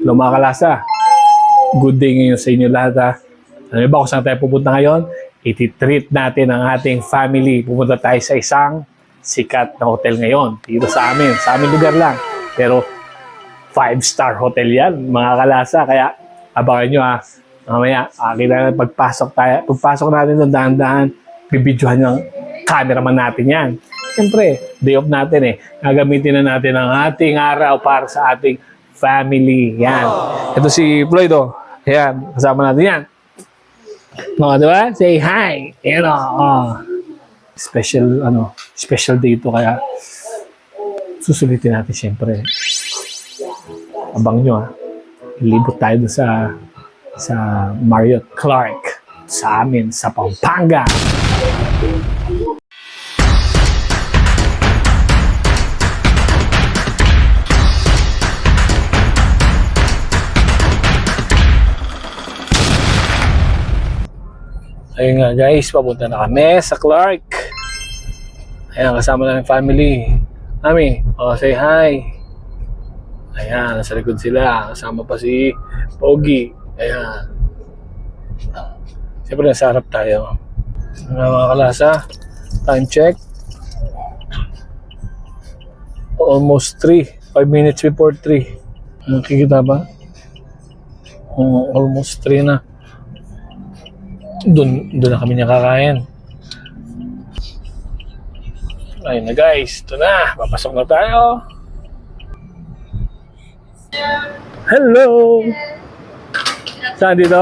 Hello mga kalasa. Good day ngayon sa inyo lahat ha. Alam ba kung saan tayo pupunta ngayon? Iti-treat natin ang ating family. Pupunta tayo sa isang sikat na hotel ngayon. Dito sa aming lugar lang. Pero 5-star hotel yan mga kalasa. Kaya abangan nyo ha. Mamaya, kailangan pagpasok natin ng dahan-dahan, bibidyohan yung cameraman natin yan. Siyempre, day off natin eh. Gagamitin na natin ang ating araw para sa ating family. Yan. Ito si Floyd oh. Yan. Kasama natin yan. No, diba? Say hi. Yan oh. Special day ito kaya susulitin natin siyempre. Abang nyo ha. Libot tayo sa Marriott Clark sa amin sa Pampanga. Ayun nga guys, papunta na kami sa Clark. Ayan, kasama na ng family. Mami, say hi. Ayan, nasa likod sila. Kasama pa si Pogi. Ayan. Siyempre nasa harap tayo. Mga kalasa, time check. Almost 3. 5 minutes before 3. Nakikita ba? Almost 3 na. Doon na kami nakakain. Ayun na guys, ito na. Papasok na tayo. Hello! Saan dito?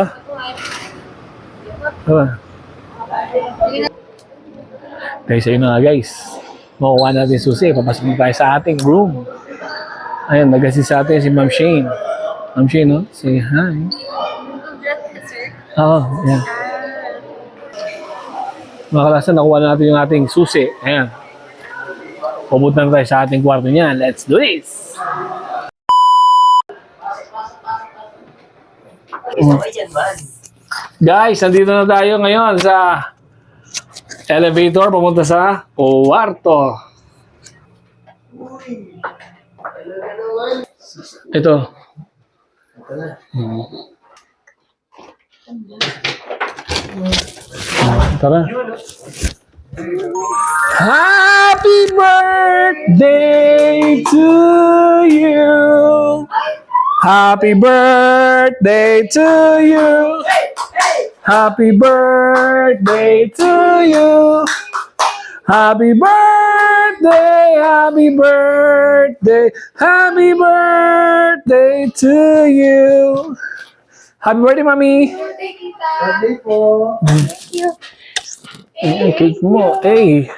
Guys, ayun na nga guys. Makuha natin susi. Papasok na tayo sa ating room. Ayun, nag-assist sa atin si Ma'am Shane. Ma'am Shane, no? Say hi. Oo, yan. Mga kalasa, nakuha na natin yung ating susi. Ayan. Pumunta na tayo sa ating kwarto niyan. Let's do this! Guys, nandito na tayo ngayon sa elevator. Pumunta sa kwarto. Ito. Tara. Happy birthday to you. Happy birthday to you. Happy birthday to you. Happy birthday, happy birthday, happy birthday to you. Happy birthday, Mami. Birthday po. Thank you. Ay, cake mo. Hey.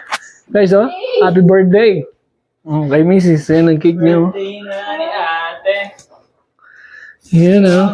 Guys, oh. Happy birthday. Kay Mrs. Yan ang cake niyo. Birthday na ni ate. Yan, oh.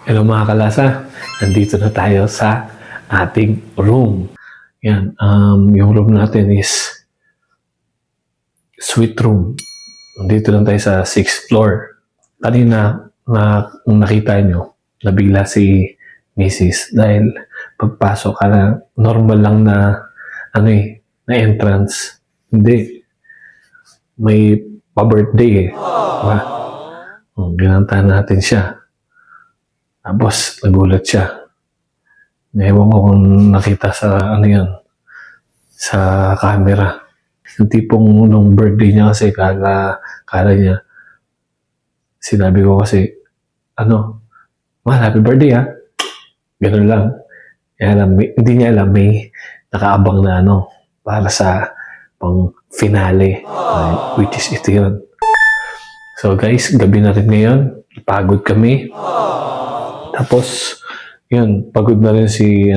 Hello mga kalasa, nandito na tayo sa ating room. Yan, yung room natin is suite room. Nandito lang tayo sa 6th floor. Kanina, nung nakita nyo, nabigla si Mrs. Dahil pagpasok ka na, normal lang na, na entrance. Hindi. May pa-birthday eh. Diba? Ginantahan natin siya. Tapos, nagulat siya. Ewan ko kung nakita sa, sa camera. Yung tipong nung birthday niya kasi, kala niya, sinabi ko kasi, Ma, happy birthday ha. Ganun lang. Hindi niya alam, may nakaabang na para sa pang finale. Which is ito yun. So guys, gabi na rin ngayon. Pagod kami. Tapos, yun, pagod na rin si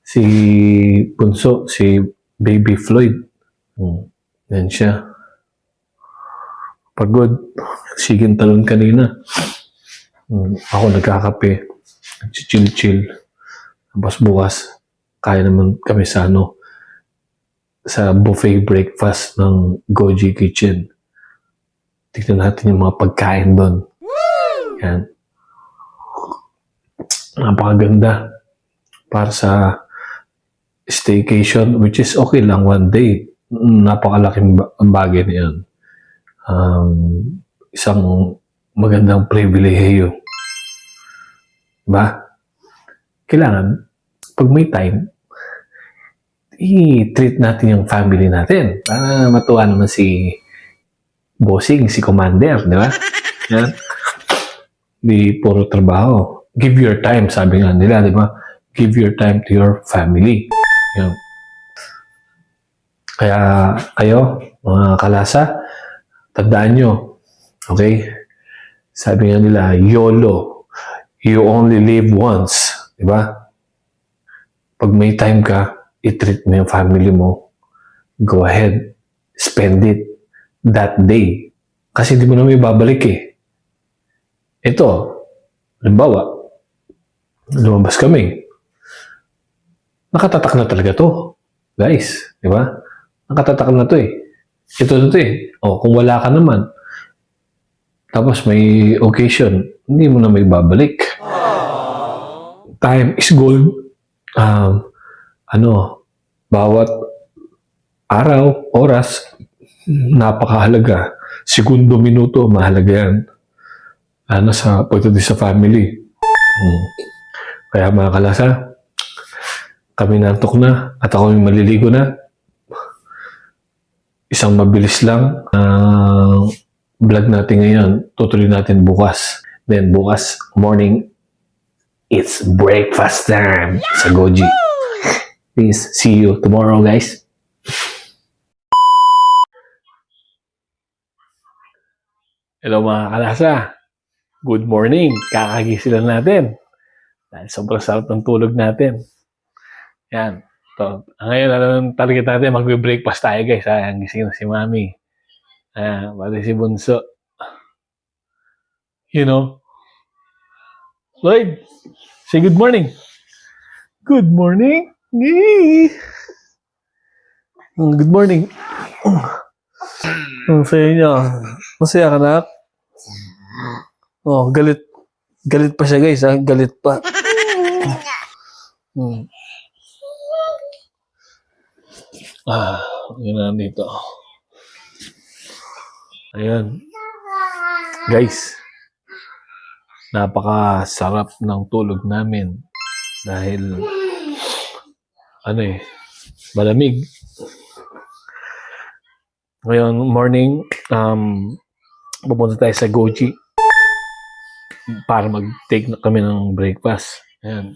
Si Bunso, si Baby Floyd. Yan siya. Pagod. Siging talon kanina. Ako nagkakape. Chill-chill. Tapos bukas, kaya naman kami sa sa buffet breakfast ng Goji Kitchen. Tignan natin yung mga pagkain doon. Yan. Napakaganda. Para sa staycation, which is okay lang one day. Napakalaking bagay na yan. Isang magandang pribilehiyo. Diba? Kailangan, pag may time, i-treat natin yung family natin. Para matuwa naman si bossing, si commander, di ba? Yan. Di puro trabaho. Give your time, sabi nga nila, di ba? Give your time to your family. Yan. Kaya kayo, mga kalasa, tandaan nyo, okay? Sabi nga nila, YOLO. You only live once. Diba? Pag may time ka, i-treat mo yung family mo. Go ahead. Spend it that day. Kasi di mo na may babalik eh. Ito, halimbawa, lumabas kami. Nakatatak na talaga to. Guys, di ba? Nakatatak na to eh. Ito na to eh. O, kung wala ka naman, tapos may occasion, hindi mo na may babalik. Time is gold. Bawat araw, oras, napakahalaga. Segundo, minuto, mahalaga yan. Sa pagdating sa family. Kaya mga kalasa, kami nantok na at ako yung maliligo na. Isang mabilis lang vlog natin ngayon. Tutuloy natin bukas. Then bukas morning, it's breakfast time sa Goji. Please, see you tomorrow, guys. Hello mga kalasa. Good morning. Kakagising lang natin. Dahil sobrang sarap ng tulog natin. Yan. So, ngayon, ang target natin, magbe-breakfast tayo, guys. Ang gising na si Mami. Pati si Bunso. You know. Lloyd, say good morning. Good morning. Good morning. Ang saya niya. Masaya ka, nak? Oh, galit. Galit pa siya, guys. Galit pa. Yun na dito. Ayan. Guys, napakasarap ng tulog namin dahil malamig. Ngayon morning, pupunta tayo sa Goji para mag-take na kami ng breakfast. Ayan.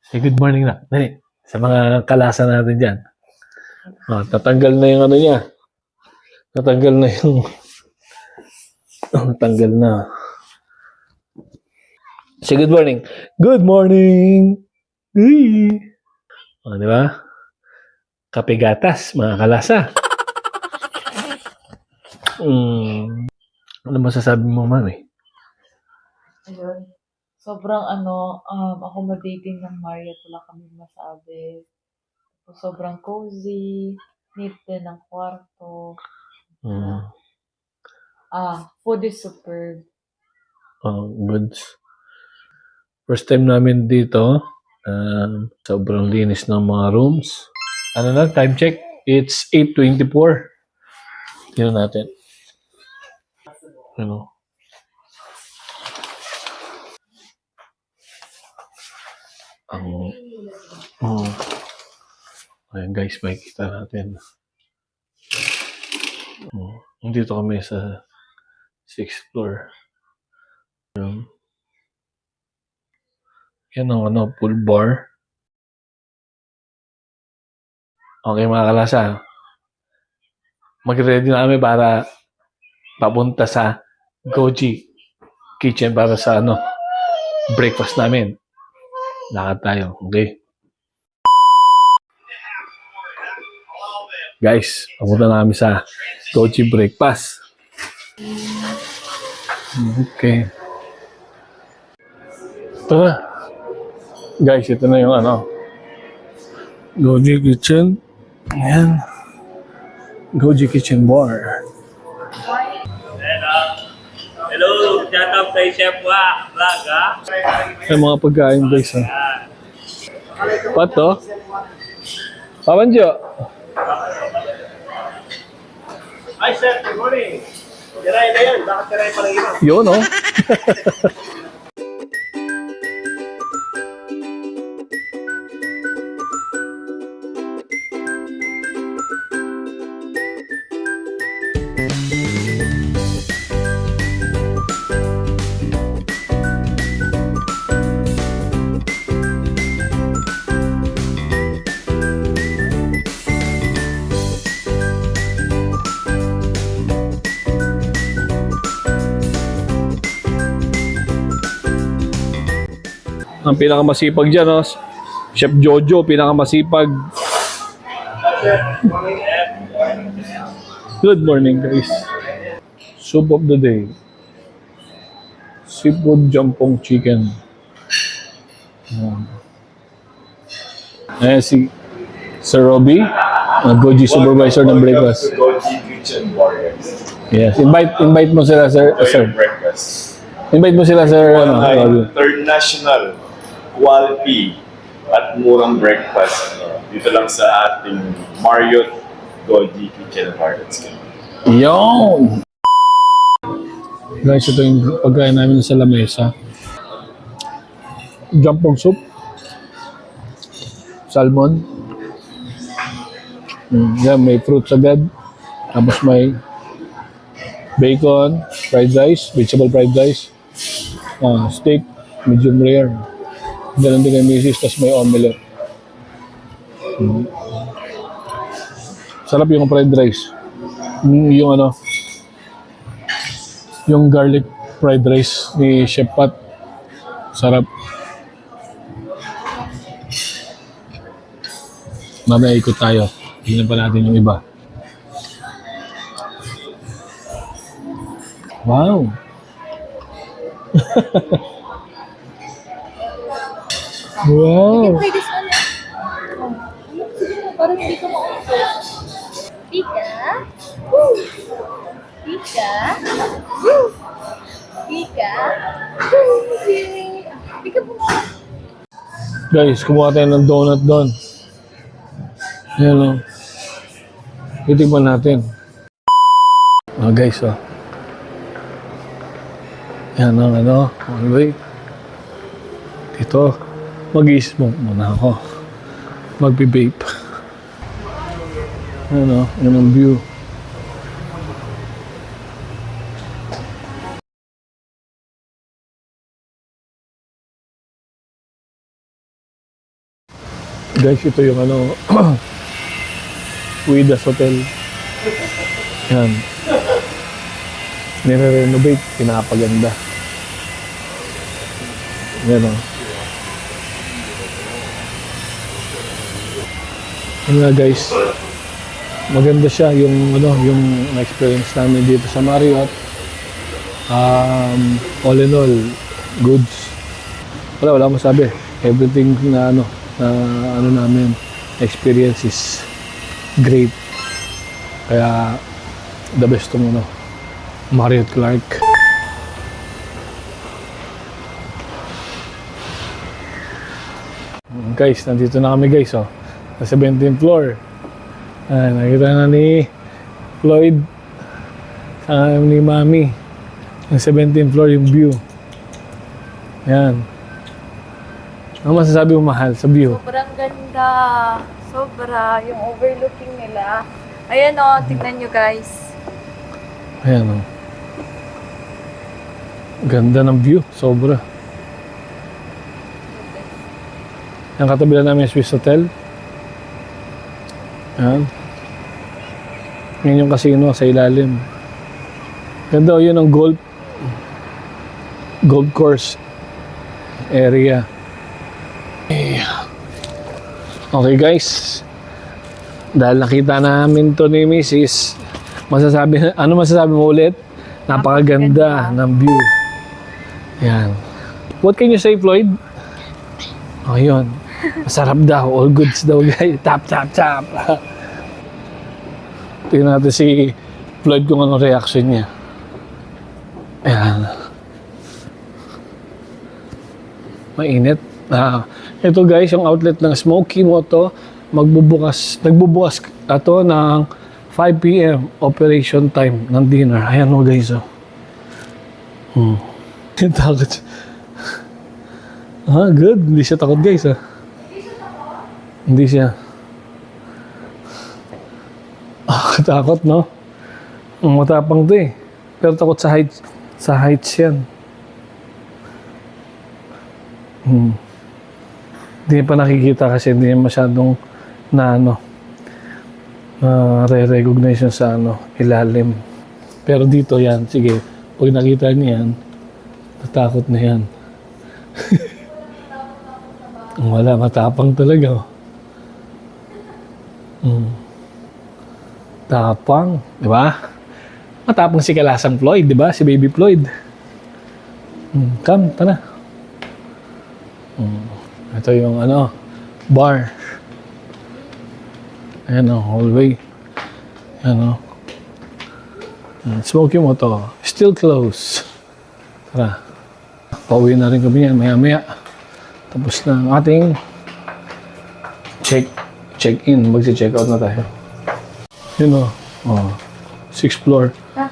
Say good morning na. Dali. Sa mga kalasa natin dyan. Tatanggal na yung niya. Tatanggal na yung tanggal na. Say good morning. Good morning. Di ba? Kape gatas, mga kalasa. Ano masasabi mo, Mami? Ayun. Sobrang accommodating ng Marriott. Wala kami masabi. Sobrang cozy. Neat din ng kwarto. Food is superb. Good. First time namin dito. Sobrang linis ng mga rooms. Time check? It's 8:24. Tingnan natin. Ayan guys, makikita natin. Dito kami sa 6th floor. Yan ang pool bar. Okay mga kalasa. Mag-ready na kami para papunta sa Goji Kitchen para sa breakfast namin. Lakad tayo, okay? Guys, papunta na kami sa Goji Breakfast. Okay. Tara. Guys, ito na yung Goji Kitchen. Ayan. Goji Kitchen Bar. Hello, shout out kay Chef Wak, vlog ha? Yung mga pagkain guys ha. Pato? Papanjo? Hi sir, good morning. Tiray na yan, bakit tiray pa rin yun? Yun oh. Ang pinakamasipag dyan, no? Chef Jojo, pinakamasipag. Good morning, guys. Soup of the day. Seafood jampong chicken. Ayan si Sir Robbie, Goji supervisor ng breakfast. Goji Kitchen Bar. Yes, invite mo sila, sir. Sir. Breakfast. Invite mo sila, sir. Robbie. International quality at murang breakfast. Dito lang sa ating Marriott Goji Kitchen Bar. Yon! Guys, ito yung pagkain namin sa lamesa. Jampong soup. Salmon. Yan, may fruits agad. Tapos may bacon, fried rice, vegetable fried rice, steak, medium rare. Ganun din kay misis, tapos may omelette. Sarap yung fried rice. Yung garlic fried rice ni Chef Pat. Sarap. Mamaya ikot tayo. Tingnan pa natin yung iba. Wow! Wow! Play this one. Parang hindi ko maupo. Pika. Woo! Pika. Woo! Pika. Woo! Pika po. Guys, kumuha tayo ng donut doon. Ayan o. Titigman natin. Guys, yan ang wait. Dito, mag-i-smoke muna ako. Magbi-vape. Yan ang view. Guys, ito yung Uidas Hotel. Yan. Nire-renovate, pinapaganda. Yan o. Yan nga guys. Maganda siya yung experience namin dito sa Marriott. All in all, goods. Wala masabi. Everything na namin experience is great. Kaya the best tong Marriott Clark. Guys, nandito na kami guys sa 17th floor. Nakita na ni Floyd ni Mami yung 17th floor, yung view. Yan. Ano masasabi mo, mahal, sa view? Sobrang ganda. Sobra. Yung overlooking nila. Ayan tignan nyo guys. Ayan Ganda ng view. Sobra. Yung katabi lang namin yung Swiss Hotel. Ayan. Yan yung casino sa ilalim. Ganda yun ang golf course area. Okay guys. Dahil nakita namin to ni Mrs. Ano masasabi mo ulit? Napakaganda ng view. Yan. What can you say, Floyd? Oh, yun. Masarap daw. All goods daw, guys. Tap, tap, tap. Tingnan natin si Floyd kung anong reaction niya. Ayan. Mainit. Ito guys, yung outlet ng Smoky Moto, nagbubukas ito ng 5 p.m. operation time ng dinner. Ayan mo guys, oh. Takot. Good. Hindi siya takot guys, ah. Hindi siya. Katakot, no? Matapang to eh. Pero takot sa heights. Sa heights yan. Hindi pa nakikita kasi hindi masyadong re-recognize sa ilalim. Pero dito yan, sige, pag nakita niya yan, natakot na yan. Wala, matapang talaga. Tapang, di ba? Matapang si Kalasang Floyd, di ba? Si Baby Floyd. Come, tara. Ito yung bar. Ayan o, hallway. Ayan o. Smoky Moto, still close. Tara. Pauwi na rin kami yan, maya-maya. Tapos na ang ating check-in. Magsi-check out na tayo. Yun o. 6th floor. Tara.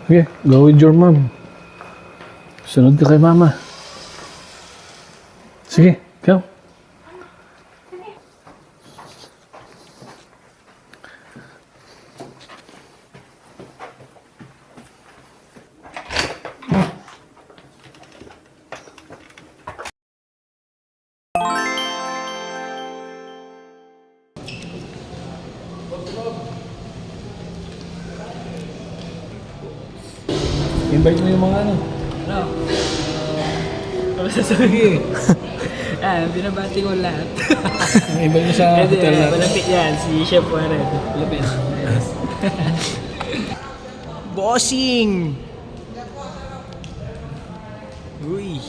Okay, go with your mom. Sunod ka kay mama. Sige, come. Invite mo yung mga Ano sasabihin? Binabati ko lahat. Invite mo sa hotel natin. Malapit yan, si Chef Warren. Malapit. Bossing! Uy!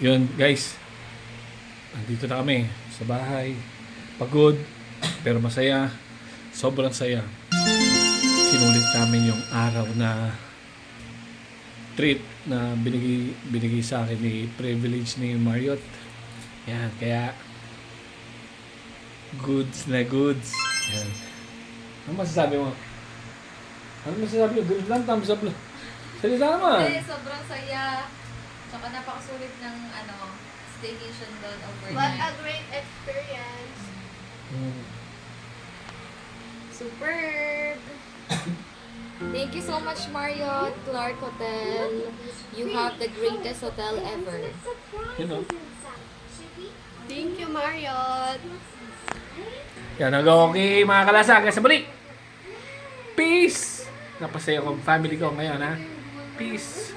Yun, guys. Nandito na kami sa bahay. Pagod, pero masaya. Sobrang saya. Sinulit namin yung araw na treat na binigay sa akin ni Privilege ni Marriott. Yan, kaya goods na goods. Yan. Ano masasabi mo? Ano masasabi mo? Good lang, thumbs up lang. Salita naman. Sobrang saya. Tsaka napakasulit ng staycation doon overnight. What a great experience. Superb! Thank you so much, Marriott Clark Hotel. You have the greatest hotel ever. You know. Thank you, Marriott. Yan, okay mga kalasa. Hanggang sa balik. Peace! Napasaya ko ang family ko ngayon, ha? Peace!